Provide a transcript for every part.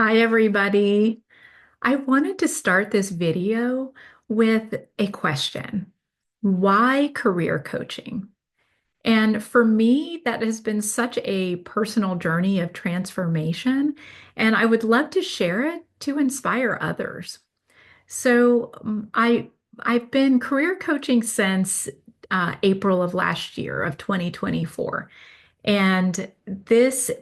Hi, everybody. I wanted to start this video with a question. Why career coaching? And for me, that has been such a personal journey of transformation, and I would love to share it to inspire others. I've been career coaching since April of last year of 2024. And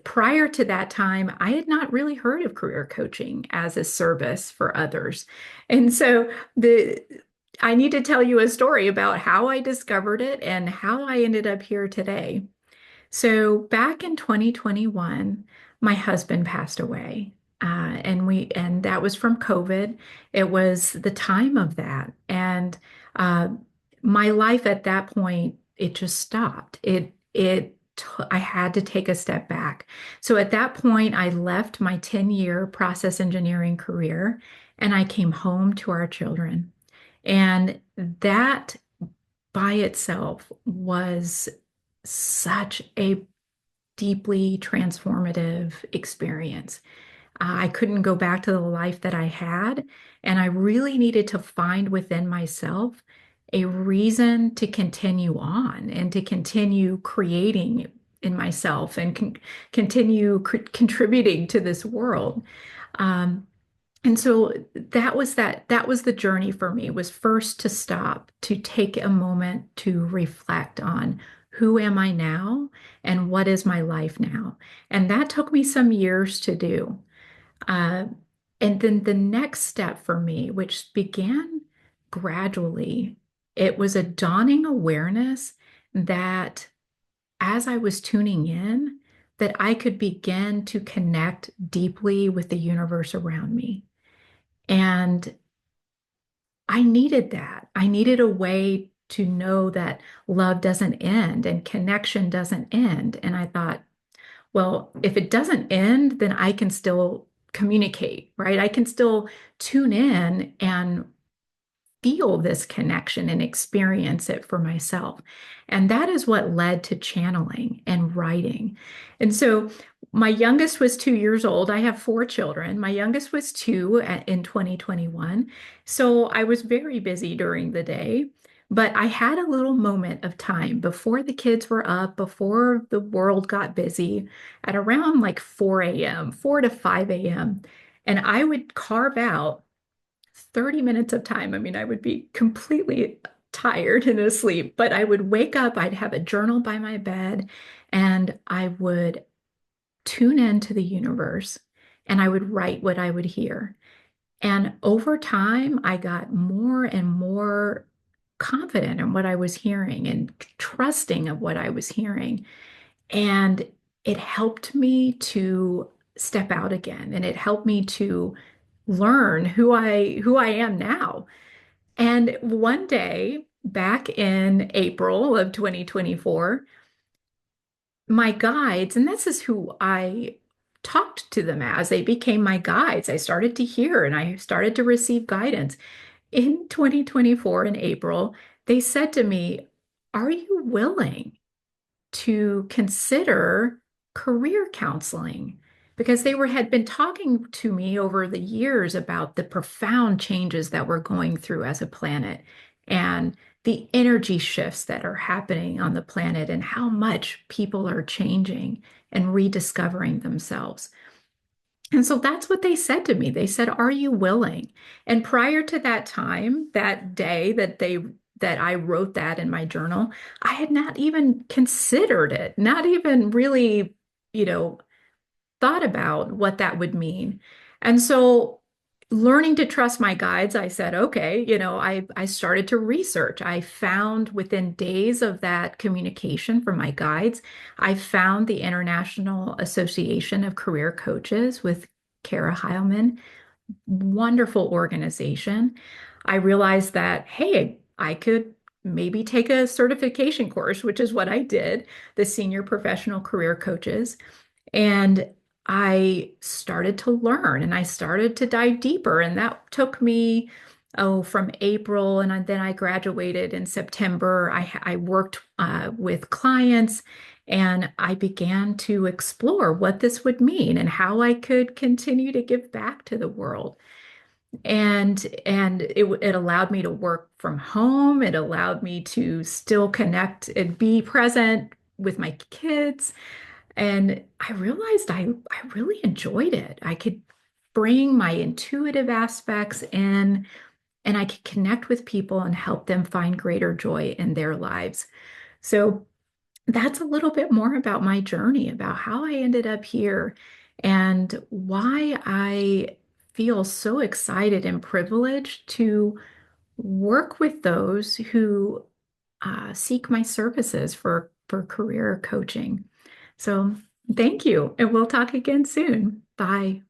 prior to that time, I had not really heard of career coaching as a service for others. And so the I need to tell you a story about how I discovered it and how I ended up here today. So back in 2021, my husband passed away. And that was from COVID. It was the time of that. And uh, my life at that point, it just stopped. I had to take a step back. So at that point, I left my 10-year process engineering career and I came home to our children. And that by itself was such a deeply transformative experience. I couldn't go back to the life that I had, and I really needed to find within myself a reason to continue on and to continue creating in myself and continue contributing to this world. Um, and so that was the journey for me, was first to stop, to take a moment to reflect on who am I now and what is my life now. And that took me some years to do. Uh, and then the next step for me, which began gradually, it was a dawning awareness that as I was tuning in, that I could begin to connect deeply with the universe around me. And I needed that. I needed a way to know that love doesn't end and connection doesn't end. And I thought, well, if it doesn't end, then I can still communicate, right? I can still tune in and feel this connection and experience it for myself. And that is what led to channeling and writing. And so my youngest was 2 years old. I have four children. My youngest was in 2021. So I was very busy during the day. But I had a little moment of time before the kids were up, before the world got busy, at around like 4 a.m., 4 to 5 a.m. And I would carve out 30 minutes of time. I mean, I would be completely tired and asleep, but I would wake up, I'd have a journal by my bed, and I would tune into the universe and I would write what I would hear. And over time, I got more and more confident in what I was hearing and trusting of what I was hearing. And it helped me to step out again, and it helped me to learn who I am now. And one day back in April of 2024, my guides, and this is who I talked to them as, they became my guides. I started to hear and I started to receive guidance. In 2024, in April, they said to me, "Are you willing to consider career counseling?" Because had been talking to me over the years about the profound changes that we're going through as a planet and the energy shifts that are happening on the planet and how much people are changing and rediscovering themselves. And so that's what they said to me. They said, "Are you willing?" And prior to that time, that day that I wrote that in my journal, I had not even considered it, not even really, you know, thought about what that would mean. And so learning to trust my guides, I said, okay, I started to research. I found within days of that communication from my guides, I found the International Association of Career Coaches with Kara Heilman, wonderful organization. I realized that, hey, I could maybe take a certification course, which is what I did, the Senior Professional Career Coaches. And I started to learn and I started to dive deeper. And that took me, from April. And then I graduated in September. I worked with clients And I began to explore what this would mean and how I could continue to give back to the world. And it allowed me to work from home. It allowed me to still connect and be present with my kids. And I realized I really enjoyed it. I could bring my intuitive aspects in, and I could connect with people and help them find greater joy in their lives. So that's a little bit more about my journey, about how I ended up here and why I feel so excited and privileged to work with those who seek my services for career coaching. So thank you, and we'll talk again soon. Bye.